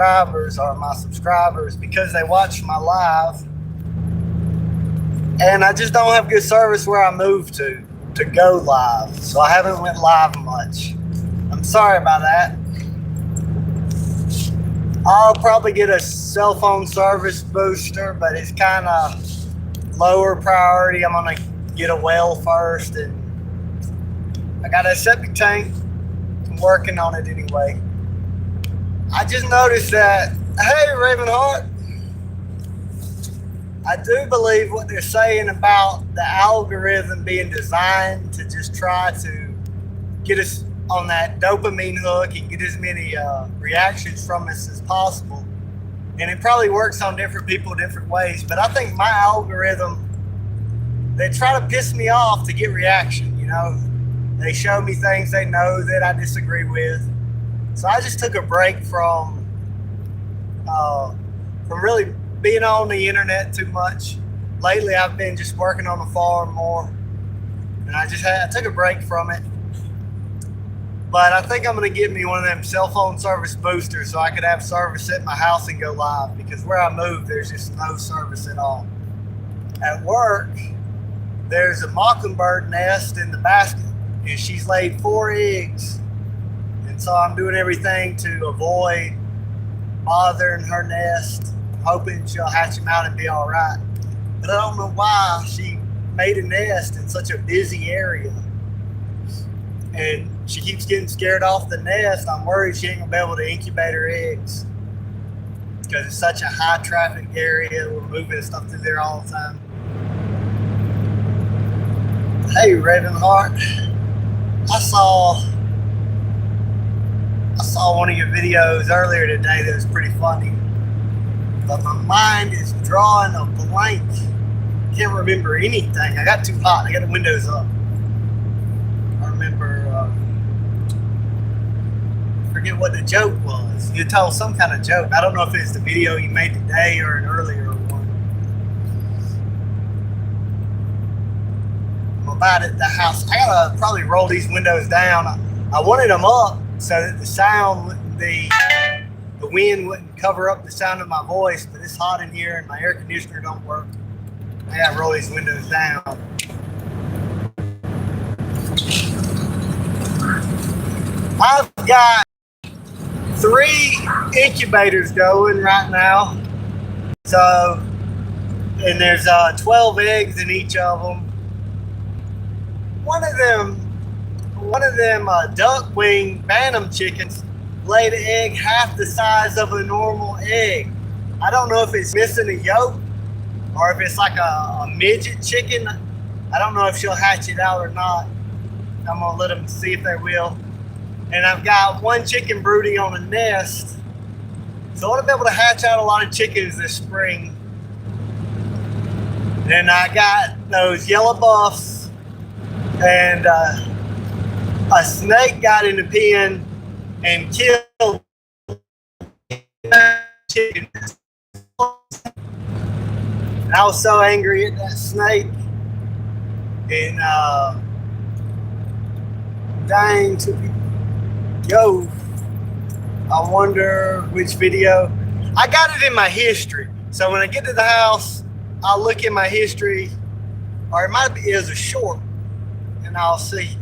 subscribers are my subscribers because they watch my live, and I just don't have good service where I moved to go live, so I haven't went live much. I'm sorry about that. I'll probably get a cell phone service booster, but it's kind of lower priority. I'm gonna get a well first, and I got a septic tank. I'm working on it anyway. I just noticed that, hey, Ravenheart, I do believe what they're saying about the algorithm being designed to just try to get us on that dopamine hook and get as many reactions from us as possible. And it probably works on different people different ways, but I think my algorithm, they try to piss me off to get reaction, you know. They show me things they know that I disagree with. So I just took a break from really being on the internet too much. Lately I've been just working on the farm more, and I took a break from it. But I think I'm going to get me one of them cell phone service boosters so I could have service at my house and go live, because where I moved, there's just no service at all. At work, there's a mockingbird nest in the basket, and she's laid 4 eggs. And so I'm doing everything to avoid bothering her nest, hoping she'll hatch them out and be all right. But I don't know why she made a nest in such a busy area. And she keeps getting scared off the nest. I'm worried she ain't gonna be able to incubate her eggs because it's such a high traffic area. We're moving stuff through there all the time. Hey, Ravenheart, I saw one of your videos earlier today that was pretty funny, but my mind is drawing a blank. Can't remember anything. I got too hot. I got the windows up. I remember, forget what the joke was. You told some kind of joke. I don't know if it's the video you made today or an earlier one. I'm about at the house. I gotta probably roll these windows down. I wanted them up so that the sound wouldn't be, the wind wouldn't cover up the sound of my voice, but it's hot in here and my air conditioner don't work. I gotta roll these windows down. I've got 3 incubators going right now. So, and there's 12 eggs in each of them. One of them duck-wing bantam chickens laid an egg half the size of a normal egg. I don't know if it's missing a yolk or if it's like a midget chicken. I don't know if she'll hatch it out or not. I'm gonna let them see if they will. And I've got 1 chicken brooding on a nest. So I want to be able to hatch out a lot of chickens this spring. And I got those yellow buffs, and a snake got in the pen and killed chickens. And I was so angry at that snake. And dang, yo, I wonder which video. I got it in my history. So when I get to the house, I'll look in my history, or it might be as a short, and I'll see.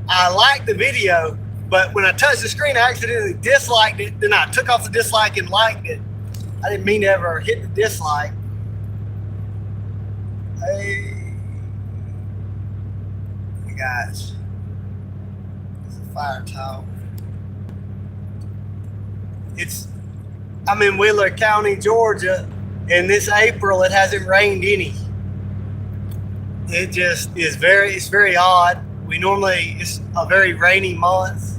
I liked the video, but when I touched the screen, I accidentally disliked it. Then I took off the dislike and liked it. I didn't mean to ever hit the dislike. Hey, guys, it's a fire tower. I'm in Wheeler County, Georgia, and this April it hasn't rained any. It just is it's very odd. It's a very rainy month,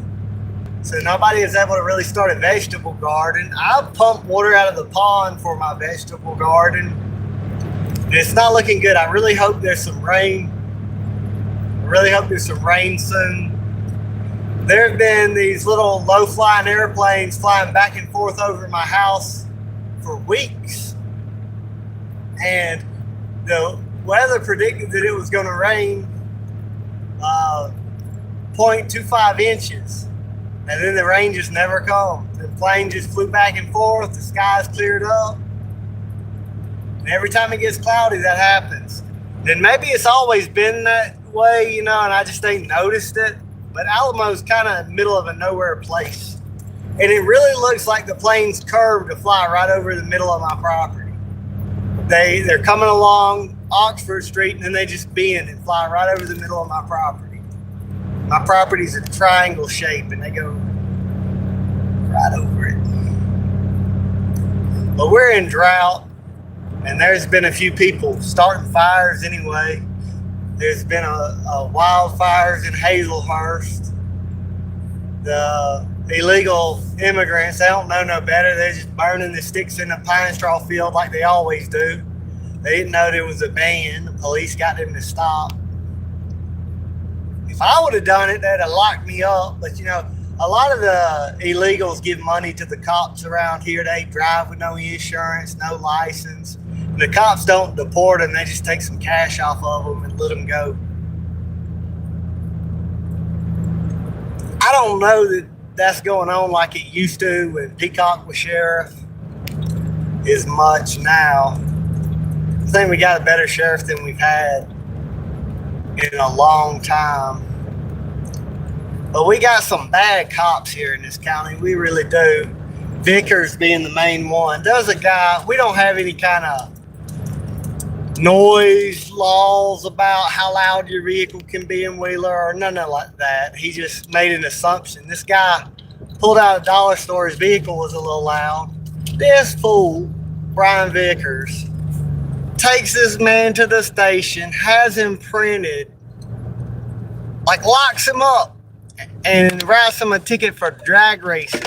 so nobody is able to really start a vegetable garden. I pump water out of the pond for my vegetable garden, and it's not looking good. I really hope there's some rain. I really hope there's some rain soon. There have been these little low-flying airplanes flying back and forth over my house for weeks. And the weather predicted that it was going to rain 0.25 inches. And then the rain just never come. The plane just flew back and forth. The sky's cleared up. And every time it gets cloudy, that happens. Then maybe it's always been that way, and I just ain't noticed it. But Alamo's kind of middle of a nowhere place. And it really looks like the plane's curved to fly right over the middle of my property. They're coming along Oxford Street, and then they just bend and fly right over the middle of my property. My property's a triangle shape, and they go right over it. But we're in drought, and there's been a few people starting fires anyway. There's been a wildfires in Hazelhurst. The illegal immigrants, they don't know no better. They're just burning the sticks in the pine straw field like they always do. They didn't know there was a ban. The police got them to stop. If I would have done it, they'd have locked me up. But a lot of the illegals give money to the cops around here. They drive with no insurance, no license. And the cops don't deport them. They just take some cash off of them and let them go. I don't know that that's going on like it used to when Peacock was sheriff as much now. I think we got a better sheriff than we've had in a long time. But we got some bad cops here in this county. We really do. Vickers being the main one. There's a guy, we don't have any kind of noise laws about how loud your vehicle can be in Wheeler or nothing like that. He just made an assumption. This guy pulled out a dollar store. His vehicle was a little loud. This fool, Brian Vickers, takes this man to the station, has him printed, locks him up, and writes him a ticket for drag racing.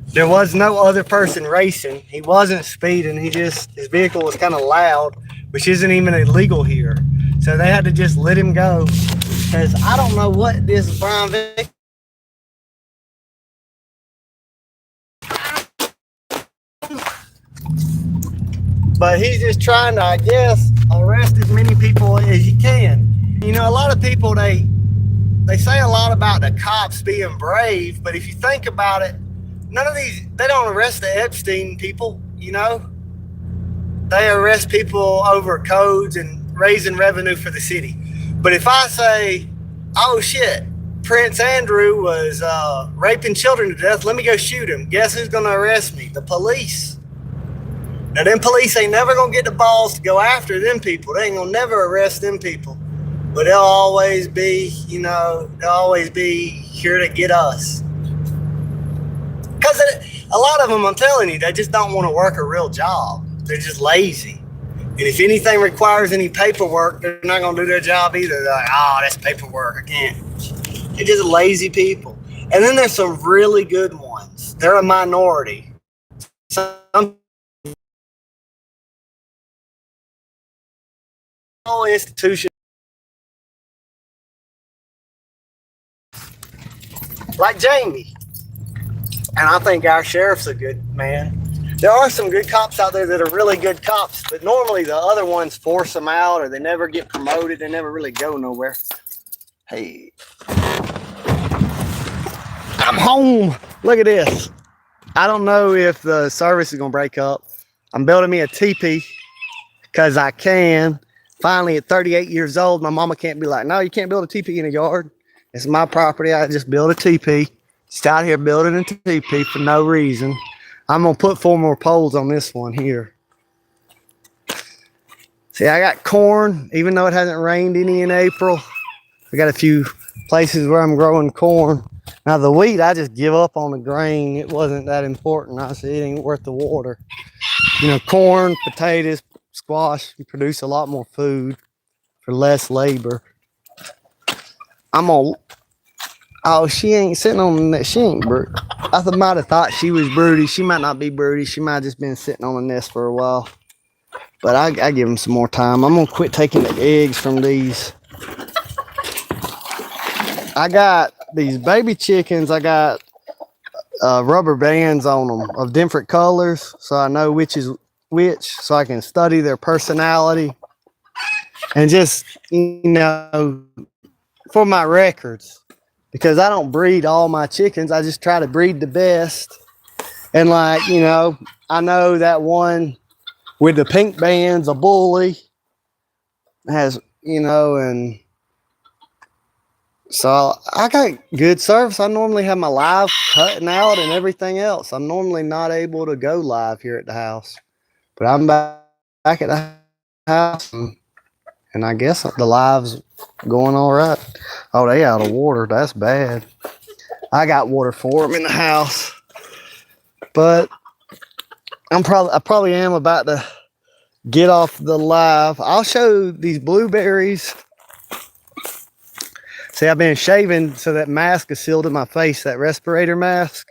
There was no other person racing. He wasn't speeding. His vehicle was kind of loud, which isn't even illegal here. So they had to just let him go. Because I don't know what this Brian Vickers, but he's just trying to, I guess, arrest as many people as you can. A lot of people, they say a lot about the cops being brave, but if you think about it, none of these, they don't arrest the Epstein people, They arrest people over codes and raising revenue for the city. But if I say, oh shit, Prince Andrew was raping children to death, let me go shoot him. Guess who's going to arrest me? The police. Now, them police ain't never going to get the balls to go after them people. They ain't going to never arrest them people. But they'll always be, they'll always be here to get us. Because a lot of them, I'm telling you, they just don't want to work a real job. They're just lazy. And if anything requires any paperwork, they're not going to do their job either. They're like, oh, that's paperwork. I can't. They're just lazy people. And then there's some really good ones. They're a minority. Some institution, like Jamie. And I think our sheriff's a good man. There are some good cops out there that are really good cops, but normally the other ones force them out or they never get promoted. They never really go nowhere. Hey, I'm home. Look at this. I don't know if the service is going to break up. I'm building me a teepee because I can. Finally, at 38 years old, my mama can't be like, no, you can't build a teepee in a yard. It's my property. I just build a teepee. Just out here building a teepee for no reason. I'm going to put 4 more poles on this one here. See, I got corn, even though it hasn't rained any in April. I got a few places where I'm growing corn. Now, the wheat, I just give up on the grain. It wasn't that important. I said it ain't worth the water. Corn, potatoes, squash, you produce a lot more food for less labor. Oh, she ain't sitting on that. She ain't broody. I might have thought she was broody. She might not be broody. She might have just been sitting on the nest for a while. But I give them some more time. I'm going to quit taking the eggs from these. I got these baby chickens. I got rubber bands on them of different colors. So I know which is which. So I can study their personality. And just, for my records. because I don't breed all my chickens. I just try to breed the best. And like, you know, I know that one with the pink bands, a bully, has, you know, and so I got good service. I normally have my live cutting out and everything else. I'm normally not able to go live here at the house, but I'm back at the house, and I guess the live's going all right. Oh, they out of water. That's bad. I got water for them in the house, but I probably am about to get off the live. I'll show these blueberries. See, I've been shaving so that mask is sealed in my face, that respirator mask.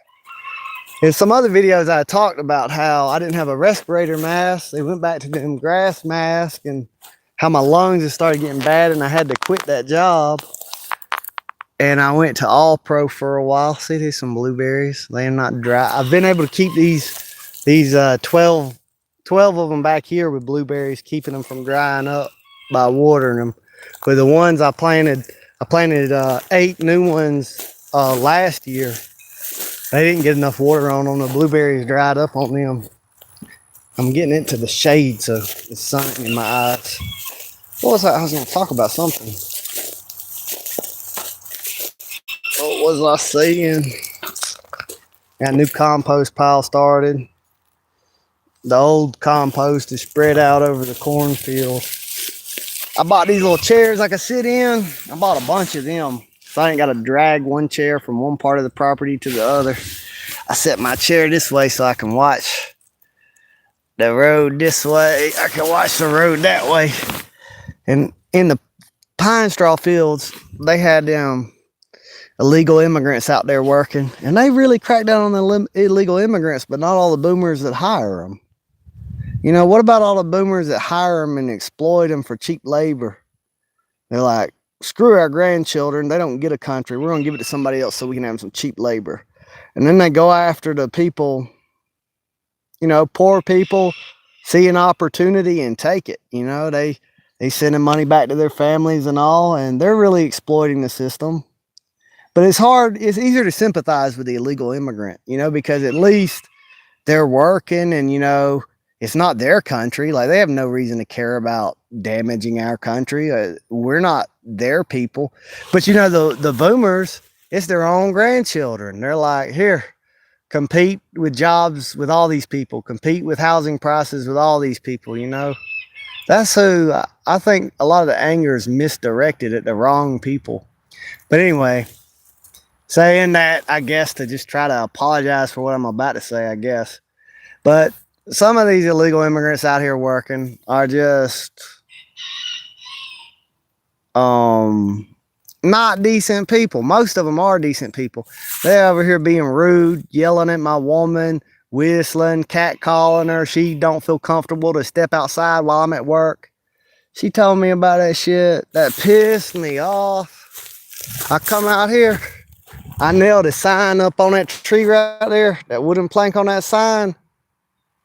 In some other videos, I talked about how I didn't have a respirator mask. They went back to them grass masks, and how my lungs just started getting bad and I had to quit that job. And I went to All Pro for a while. See, there's some blueberries. They're not dry. I've been able to keep these 12 of them back here with blueberries, keeping them from drying up by watering them. But the ones I planted 8 new ones last year. They didn't get enough water on them. The blueberries dried up on them. I'm getting into the shade, so it's sunning in my eyes. What was that? I was going to talk about something. What was I saying? Got a new compost pile started. The old compost is spread out over the cornfield. I bought these little chairs I could sit in. I bought a bunch of them, so I ain't got to drag one chair from one part of the property to the other. I set my chair this way so I can watch the road this way. I can watch the road that way. And in the pine straw fields, they had them illegal immigrants out there working, and they really cracked down on the illegal immigrants, but not all the boomers that hire them. You know, what about all the boomers that hire them and exploit them for cheap labor? They're like, screw our grandchildren. They don't get a country. We're going to give it to somebody else so we can have some cheap labor. And then they go after the people, you know, poor people see an opportunity and take it. You know, they sending money back to their families and all, and they're really exploiting the system. But it's easier to sympathize with the illegal immigrant, you know, because at least they're working and, you know, it's not their country. Like, they have no reason to care about damaging our country. We're not their people. But, you know, the boomers, it's their own grandchildren. They're like, here, compete with jobs with all these people. Compete with housing prices with all these people, you know. That's who I think a lot of the anger is misdirected at the wrong people. But anyway, saying that, I guess, to just try to apologize for what I'm about to say, I guess. But some of these illegal immigrants out here working are just not decent people. Most of them are decent people. They're over here being rude, yelling at my woman, whistling, catcalling her. She don't feel comfortable to step outside while I'm at work. She told me about that shit. That pissed me off. I come out here. I nailed a sign up on that tree right there, that wooden plank on that sign.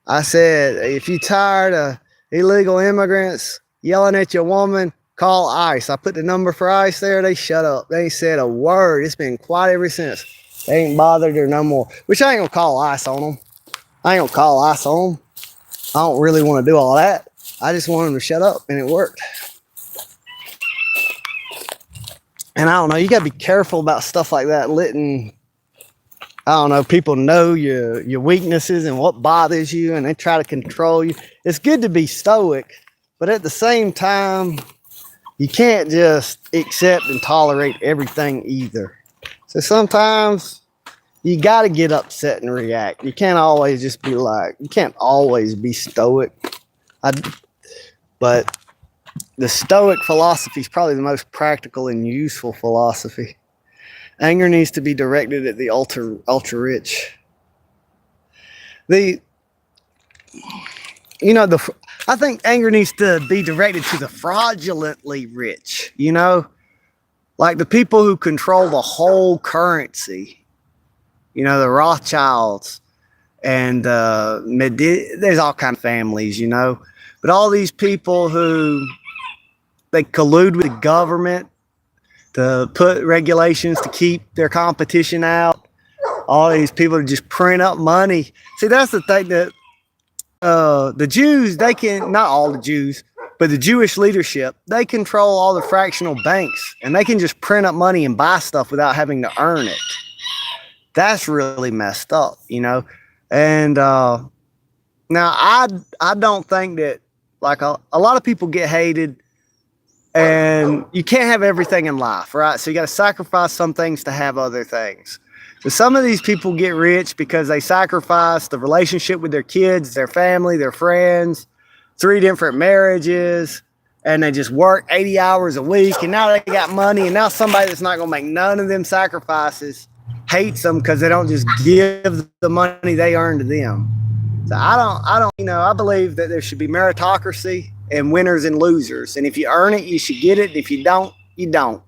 I said, if you're tired of illegal immigrants yelling at your woman, call ICE. I put the number for ICE there. They shut up. They ain't said a word. It's been quiet ever since. They ain't bothered her no more. Which I ain't going to call ICE on them. I ain't going to call ICE on them. I don't really want to do all that. I just want them to shut up, and it worked. And I don't know, you got to be careful about stuff like that, letting, I don't know, people know your weaknesses and what bothers you, and they try to control you. It's good to be stoic, but at the same time, you can't just accept and tolerate everything either. So sometimes you got to get upset and react. You can't always just be like, you can't always be stoic. But the stoic philosophy is probably the most practical and useful philosophy. Anger needs to be directed at the ultra rich. I think anger needs to be directed to the fraudulently rich, you know, like the people who control the whole currency, you know, the Rothschilds and there's all kinds of families, you know, but all these people who they collude with the government to put regulations to keep their competition out. All these people to just print up money. See, that's the thing that the Jews, they can, not all the Jews, but the Jewish leadership, they control all the fractional banks and they can just print up money and buy stuff without having to earn it. That's really messed up, you know? And now I don't think that, like, a lot of people get hated, and you can't have everything in life, right? So you got to sacrifice some things to have other things. So some of these people get rich because they sacrifice the relationship with their kids, their family, their friends, 3 different marriages, and they just work 80 hours a week, and now they got money, and now somebody that's not going to make none of them sacrifices hates them because they don't just give the money they earn to them. So I don't, you know, I believe that there should be meritocracy and winners and losers. And if you earn it, you should get it. If you don't, you don't.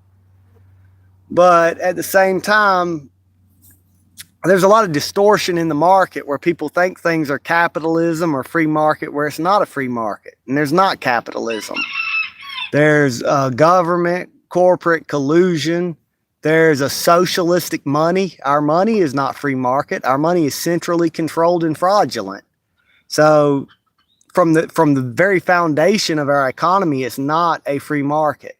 But at the same time, there's a lot of distortion in the market where people think things are capitalism or free market, where it's not a free market. And there's not capitalism. There's government, corporate collusion. There's a socialistic money. Our money is not free market. Our money is centrally controlled and fraudulent. So from the very foundation of our economy, it's not a free market.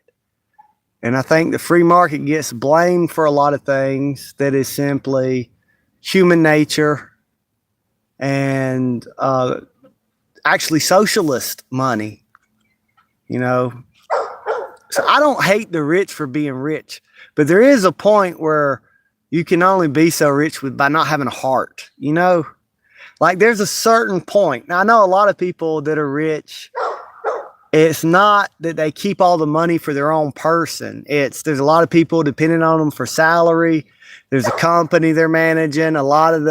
And I think the free market gets blamed for a lot of things that is simply human nature and actually socialist money, you know. So I don't hate the rich for being rich, but there is a point where you can only be so rich by not having a heart, you know. Like, there's a certain point. Now, I know a lot of people that are rich, it's not that they keep all the money for their own person. There's a lot of people depending on them for salary. There's a company they're managing. A lot of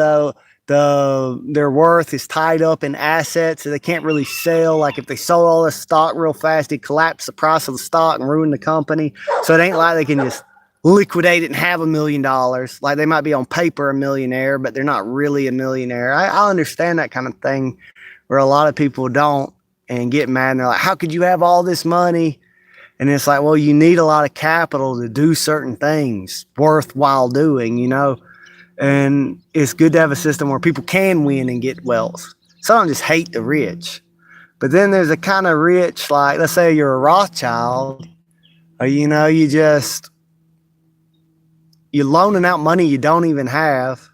their worth is tied up in assets that they can't really sell. Like, if they sold all this stock real fast, it'd collapse the price of the stock and ruin the company. So it ain't like they can just liquidate it and have $1 million. Like, they might be on paper a millionaire, but they're not really a millionaire. I understand that kind of thing, where a lot of people don't and get mad, and they're like, how could you have all this money? And it's like, well, you need a lot of capital to do certain things worthwhile doing, you know. And it's good to have a system where people can win and get wealth. So I don't just hate the rich. But then there's a kind of rich, like, let's say you're a Rothschild, or, you know, you're loaning out money you don't even have,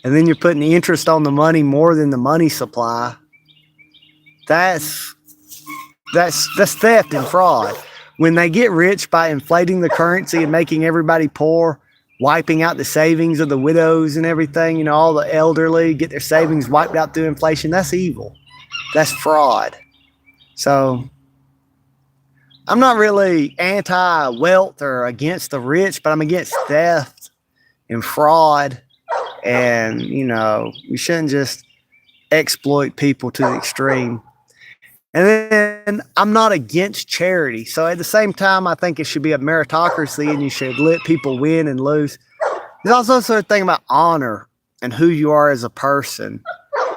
and then you're putting the interest on the money more than the money supply. That's theft and fraud. When they get rich by inflating the currency and making everybody poor, wiping out the savings of the widows and everything, you know, all the elderly get their savings wiped out through inflation, that's evil. That's fraud. So I'm not really anti-wealth or against the rich, but I'm against theft and fraud. And, you know, we shouldn't just exploit people to the extreme. And then I'm not against charity. So at the same time, I think it should be a meritocracy and you should let people win and lose. There's also sort of thing about honor and who you are as a person.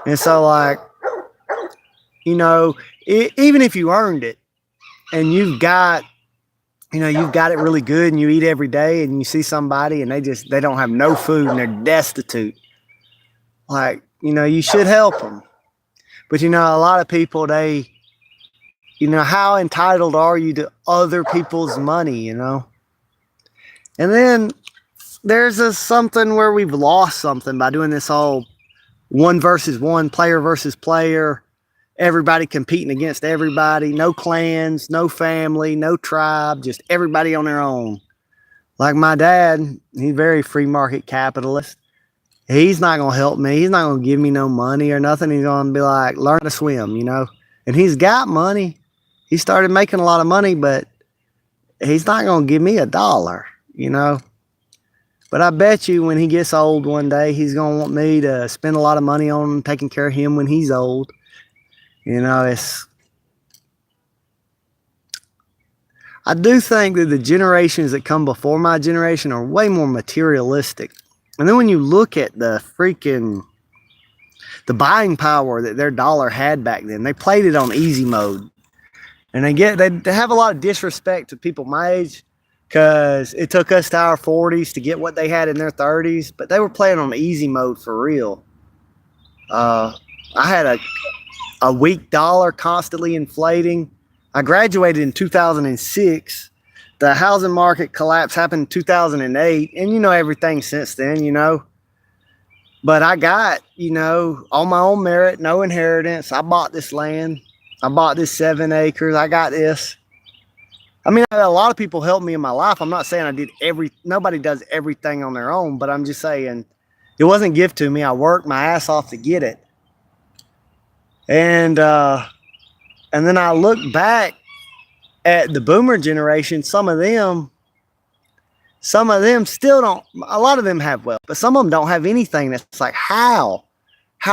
And so, like, you know, even if you earned it and you've got it really good and you eat every day, and you see somebody and they don't have no food and they're destitute, like, you know, you should help them. But, you know, a lot of people, you know, how entitled are you to other people's money, you know? And then there's something where we've lost something by doing this whole 1 versus 1, player versus player, everybody competing against everybody, no clans, no family, no tribe, just everybody on their own. Like my dad, he's very free market capitalist. He's not going to help me. He's not going to give me no money or nothing. He's going to be like, learn to swim, you know? And he's got money. He started making a lot of money, but he's not going to give me $1, you know? But I bet you when he gets old one day, he's going to want me to spend a lot of money on taking care of him when he's old. You know, I do think that the generations that come before my generation are way more materialistic. And then when you look at the buying power that their dollar had back then, they played it on easy mode. And they have a lot of disrespect to people my age. because it took us to our 40s to get what they had in their 30s, but they were playing on easy mode for real. I had a weak dollar constantly inflating. I graduated in 2006. The housing market collapse happened in 2008, and you know everything since then, you know. But I got, you know, on my own merit, no inheritance. I bought this land. I bought this 7 acres. I got this. I mean, a lot of people helped me in my life. I'm not saying I did nobody does everything on their own, but I'm just saying it wasn't gift to me. I worked my ass off to get it. And then I look back at the boomer generation. Some of them still don't, a lot of them have wealth, but some of them don't have anything. That's like, how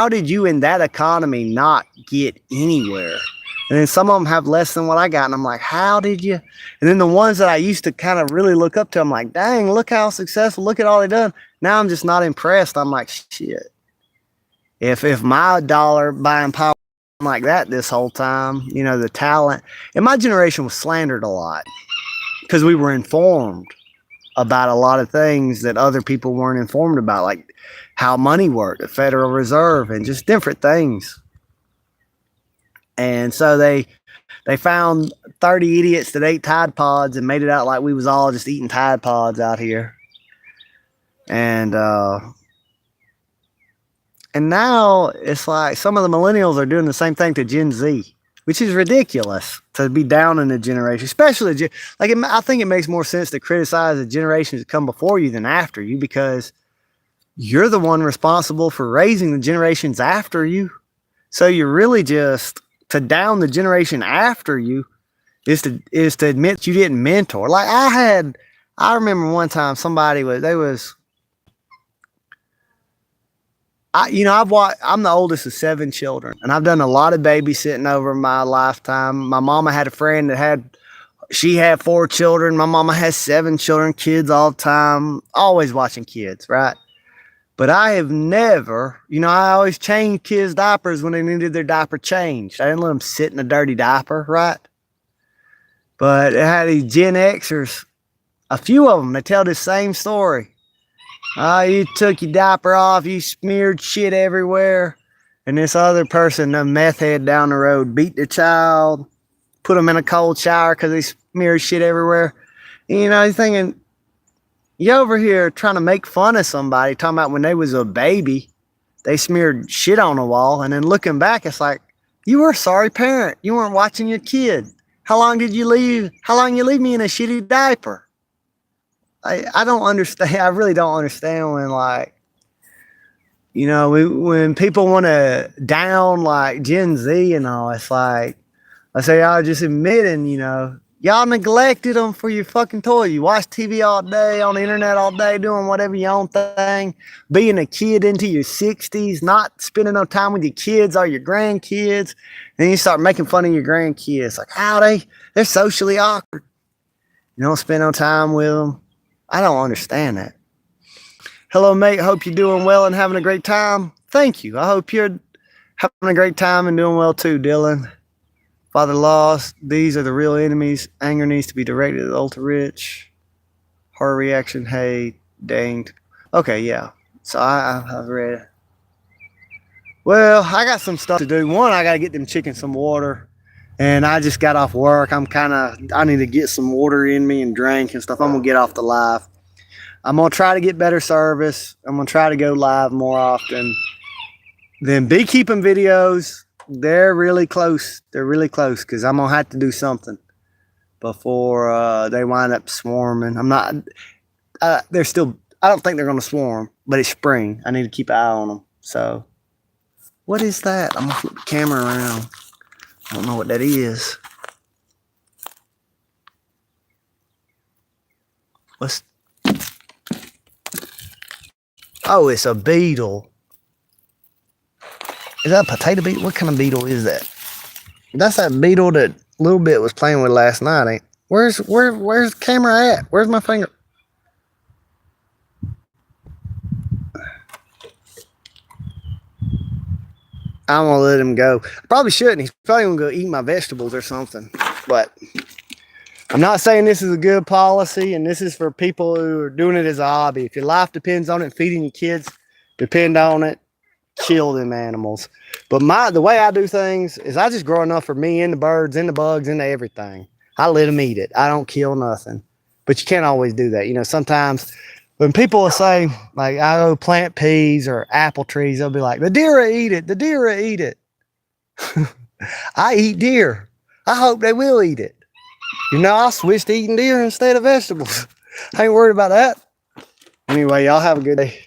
did you in that economy not get anywhere? And then some of them have less than what I got. And I'm like, how did you? And then the ones that I used to kind of really look up to, I'm like, dang, look how successful, look at all they done. Now I'm just not impressed. I'm like, shit. If my dollar buying power like that this whole time, you know, the talent. And my generation was slandered a lot because we were informed about a lot of things that other people weren't informed about, like how money worked, the Federal Reserve, and just different things. And so they found 30 idiots that ate Tide Pods and made it out like we was all just eating Tide Pods out here. And now it's like some of the millennials are doing the same thing to Gen Z, which is ridiculous to be down in the generation, especially I think it makes more sense to criticize the generations that come before you than after you, because you're the one responsible for raising the generations after you. So you're really just to down the generation after you is to admit you didn't mentor. Like I remember one time I'm the oldest of 7 children, and I've done a lot of babysitting over my lifetime. My mama had a friend that she had 4 children. My mama has 7 children, kids all the time, always watching kids, right? But I have never, I always changed kids' diapers when they needed their diaper changed. I didn't let them sit in a dirty diaper, right? But it had these Gen Xers, a few of them, they tell this same story. You took your diaper off, you smeared shit everywhere. And this other person, the meth head down the road, beat the child, put them in a cold shower because they smeared shit everywhere. And, you're thinking, you over here trying to make fun of somebody, talking about when they was a baby, they smeared shit on the wall. And then looking back, it's like, you were a sorry parent. You weren't watching your kid. How long you leave me in a shitty diaper? I don't understand. I really don't understand when, when people want to down like Gen Z and all. It's like, I say, y'all just admitting, y'all neglected them for your fucking toy. You watch TV all day, on the internet all day, doing whatever your own thing, being a kid into your 60s, not spending no time with your kids or your grandkids. And you start making fun of your grandkids. Like, how they're socially awkward. You don't spend no time with them. I don't understand that. Hello, mate. Hope you're doing well and having a great time. Thank you. I hope you're having a great time and doing well too, Dylan. Father lost. These are the real enemies. Anger needs to be directed at the ultra rich. Horror reaction. Hey, danged. Okay, yeah. So I've read it. Well, I got some stuff to do. One, I got to get them chickens some water. And I just got off work. I need to get some water in me and drink and stuff. I'm going to get off the live. I'm going to try to get better service. I'm going to try to go live more often. Then beekeeping videos, they're really close. They're really close because I'm going to have to do something before they wind up swarming. I don't think they're going to swarm, but it's spring. I need to keep an eye on them. So, what is that? I'm going to flip the camera around. I don't know what that is. Oh, it's a beetle. Is that a potato beetle? What kind of beetle is that? That's that beetle that Little Bit was playing with last night, ain't? Where's the camera at? Where's my finger? I'm gonna let him go. I probably shouldn't. He's probably gonna go eat my vegetables or something. But I'm not saying this is a good policy, and this is for people who are doing it as a hobby. If your life depends on it, feeding your kids depend on it, kill them animals. But the way I do things is I just grow enough for me and the birds and the bugs and everything. I let them eat it. I don't kill nothing. But you can't always do that. You know, sometimes when people will say, like, I go plant peas or apple trees, they'll be like, the deer will eat it. The deer will eat it. I eat deer. I hope they will eat it. You know, I switched to eating deer instead of vegetables. I ain't worried about that. Anyway, y'all have a good day.